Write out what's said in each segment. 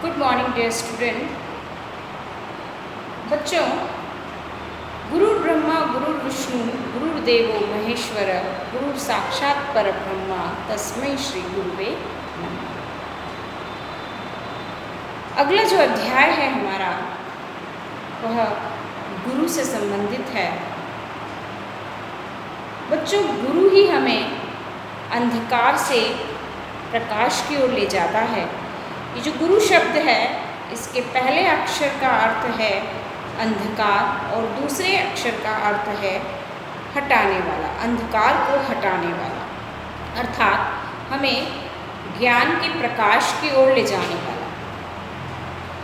Good morning dear student. बच्चों, गुरु ब्रह्मा गुरु विष्णु गुरुर्देवो महेश्वर गुरु साक्षात परब्रह्मा तस्मै श्री गुरुवे नमः। अगला जो अध्याय है हमारा वह गुरु से संबंधित है। बच्चों, गुरु ही हमें अंधकार से प्रकाश की ओर ले जाता है। ये जो गुरु शब्द है, इसके पहले अक्षर का अर्थ है अंधकार और दूसरे अक्षर का अर्थ है हटाने वाला, अंधकार को हटाने वाला, अर्थात हमें ज्ञान के प्रकाश की ओर ले जाने वाला।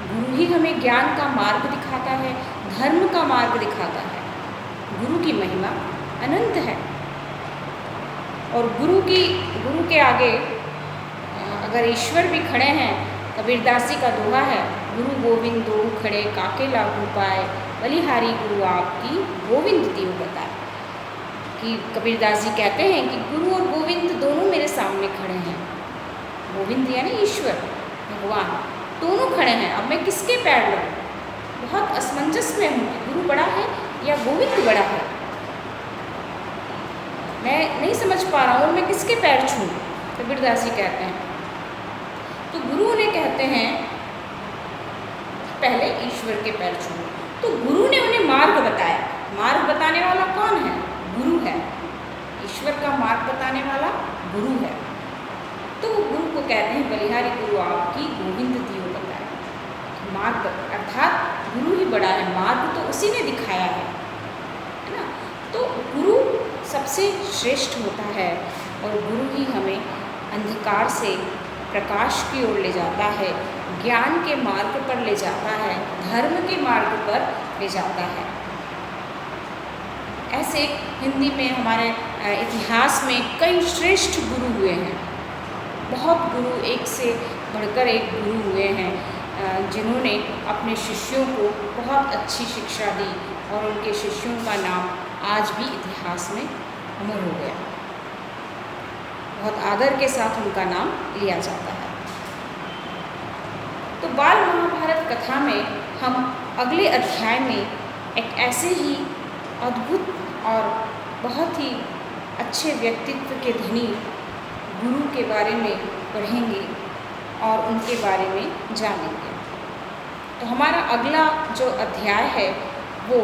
गुरु ही हमें ज्ञान का मार्ग दिखाता है, धर्म का मार्ग दिखाता है। गुरु की महिमा अनंत है और गुरु के आगे अगर ईश्वर भी खड़े हैं, कबीरदासी का दोहा है, गुरु गोविंद दो खड़े काके लागू पाए, बलिहारी गुरु आपकी गोविंद दियो बताए। कि कबीरदास जी कहते हैं कि गुरु और गोविंद दोनों मेरे सामने खड़े हैं। गोविंद यानी ईश्वर भगवान, दोनों खड़े हैं। अब मैं किसके पैर लगूं? बहुत असमंजस में हूँ कि गुरु बड़ा है या गोविंद बड़ा है। मैं नहीं समझ पा रहा हूँ मैं किसके पैर छूं। कबीरदास जी कहते हैं। तो गुरु उन्हें कहते हैं पहले ईश्वर के पैर छूओ। तो गुरु ने उन्हें मार्ग बताया। मार्ग बताने वाला कौन है? गुरु है। ईश्वर का मार्ग बताने वाला गुरु है। तो गुरु को कहते हैं बलिहारी गुरु आपकी गोविंद दियो बताए। मार्ग अर्थात गुरु ही बड़ा है, मार्ग तो उसी ने दिखाया है ना। तो गुरु सबसे श्रेष्ठ होता है और गुरु ही हमें अंधकार से प्रकाश की ओर ले जाता है, ज्ञान के मार्ग पर ले जाता है, धर्म के मार्ग पर ले जाता है। ऐसे हिंदी में हमारे इतिहास में कई श्रेष्ठ गुरु हुए हैं। बहुत गुरु, एक से बढ़कर एक गुरु हुए हैं जिन्होंने अपने शिष्यों को बहुत अच्छी शिक्षा दी और उनके शिष्यों का नाम आज भी इतिहास में अमर हो गया। बहुत आदर के साथ उनका नाम लिया जाता है। तो बाल महाभारत कथा में हम अगले अध्याय में एक ऐसे ही अद्भुत और बहुत ही अच्छे व्यक्तित्व के धनी गुरु के बारे में पढ़ेंगे और उनके बारे में जानेंगे। तो हमारा अगला जो अध्याय है वो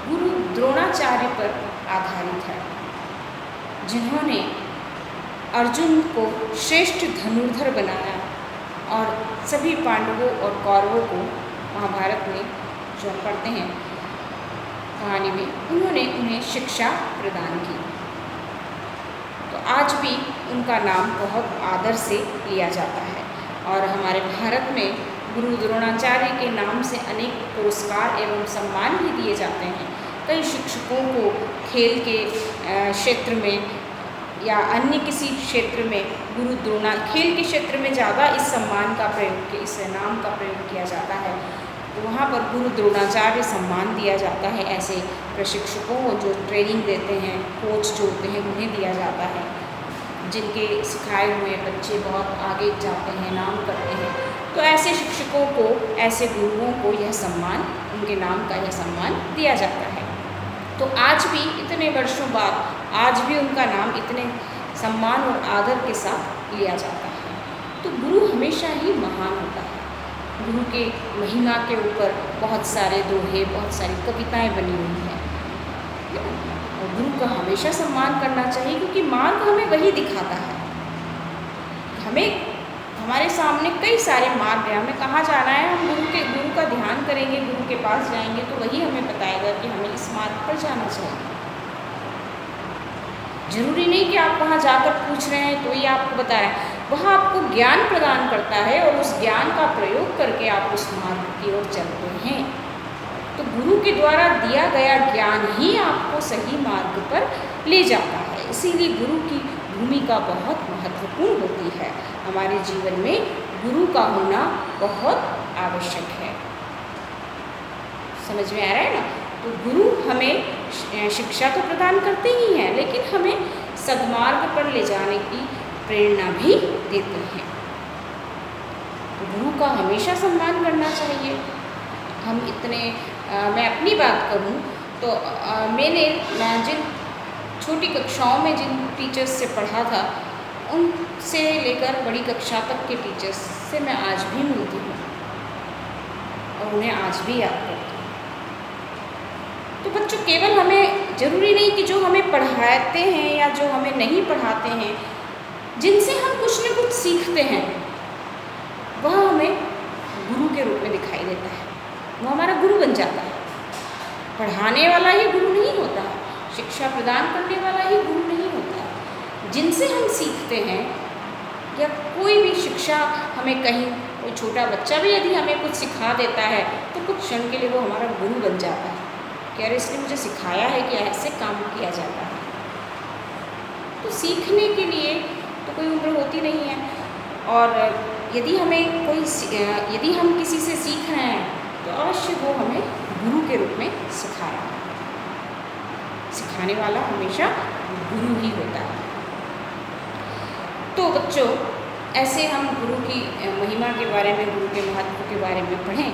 गुरु द्रोणाचार्य पर आधारित है, जिन्होंने अर्जुन को श्रेष्ठ धनुर्धर बनाया और सभी पांडवों और कौरवों को महाभारत में जो पढ़ते हैं कहानी में, उन्होंने उन्हें शिक्षा प्रदान की। तो आज भी उनका नाम बहुत आदर से लिया जाता है और हमारे भारत में गुरु द्रोणाचार्य के नाम से अनेक पुरस्कार एवं सम्मान भी दिए जाते हैं। कई शिक्षकों को खेल के क्षेत्र में या अन्य किसी क्षेत्र में खेल के क्षेत्र में ज़्यादा इस सम्मान का प्रयोग, इस नाम का प्रयोग किया जाता है। तो वहाँ पर गुरु द्रोणाचार्य सम्मान दिया जाता है। ऐसे प्रशिक्षकों को जो ट्रेनिंग देते हैं, कोच जो होते हैं, उन्हें दिया जाता है। जिनके सिखाए हुए बच्चे बहुत आगे जाते हैं, नाम करते हैं, तो ऐसे शिक्षकों को, ऐसे गुरुओं को यह सम्मान, उनके नाम का यह सम्मान दिया जाता है। तो आज भी इतने वर्षों बाद आज भी उनका नाम इतने सम्मान और आदर के साथ लिया जाता है। तो गुरु हमेशा ही महान होता है। गुरु के महिमा के ऊपर बहुत सारे दोहे, बहुत सारी कविताएं बनी हुई हैं। और गुरु का हमेशा सम्मान करना चाहिए क्योंकि मार्ग हमें वही दिखाता है। हमें हमारे सामने कई सारे मार्ग हैं, हमें कहाँ जाना है, हम गुरु का ध्यान करेंगे, गुरु के पास जाएंगे तो वही हमें बताएगा कि हमें इस मार्ग पर जाना चाहिए। जरूरी नहीं कि आप वहाँ जाकर पूछ रहे हैं तो ये आपको बता रहा है। वह आपको ज्ञान प्रदान करता है और उस ज्ञान का प्रयोग करके आप उस मार्ग की ओर चलते हैं। तो गुरु के द्वारा दिया गया ज्ञान ही आपको सही मार्ग पर ले जाता है। इसीलिए गुरु की भूमिका बहुत महत्वपूर्ण होती है। हमारे जीवन में गुरु का होना बहुत आवश्यक है। समझ में आ रहा है ना? तो गुरु हमें शिक्षा तो प्रदान करते ही हैं, लेकिन हमें सद्मार्ग पर ले जाने की प्रेरणा भी देते हैं। गुरु का हमेशा सम्मान करना चाहिए। हम इतने मैं अपनी बात करूँ तो मैं जिन छोटी कक्षाओं में जिन टीचर्स से पढ़ा था, उनसे लेकर बड़ी कक्षा तक के टीचर्स से मैं आज भी मिलती हूँ और उन्हें आज भी याद करती हूँ। तो बच्चों, केवल हमें ज़रूरी नहीं कि जो हमें पढ़ाते हैं या जो हमें नहीं पढ़ाते हैं, जिनसे हम कुछ न कुछ सीखते हैं, वह हमें गुरु के रूप में दिखाई देता है। वो हमारा गुरु बन जाता है। पढ़ाने वाला ही गुरु नहीं होता, शिक्षा प्रदान करने वाला ही गुरु नहीं होता। जिनसे हम सीखते हैं या कोई भी शिक्षा हमें कहीं, कोई छोटा बच्चा भी यदि हमें कुछ सिखा देता है तो कुछ क्षण के लिए वो हमारा गुरु बन जाता है कि अरे इसने मुझे सिखाया है कि ऐसे काम किया जाता है। तो सीखने के लिए तो कोई उम्र होती नहीं है, और यदि हम किसी से सीख रहे हैं तो अवश्य वो हमें गुरु के रूप में सिखाया। सिखाने वाला हमेशा गुरु ही होता है। तो बच्चों, ऐसे हम गुरु की महिमा के बारे में, गुरु के महत्व के बारे में पढ़ें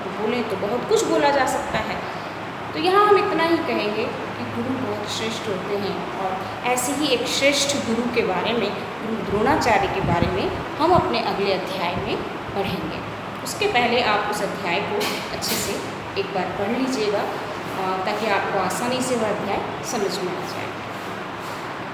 तो बोलें तो बहुत कुछ बोला जा सकता है। तो यहाँ हम इतना ही कहेंगे कि गुरु बहुत श्रेष्ठ होते हैं, और ऐसे ही एक श्रेष्ठ गुरु के बारे में, गुरु द्रोणाचार्य के बारे में हम अपने अगले अध्याय में पढ़ेंगे। उसके पहले आप उस अध्याय को अच्छे से एक बार पढ़ लीजिएगा ताकि आपको आसानी से वह अध्याय समझ में आ जाए।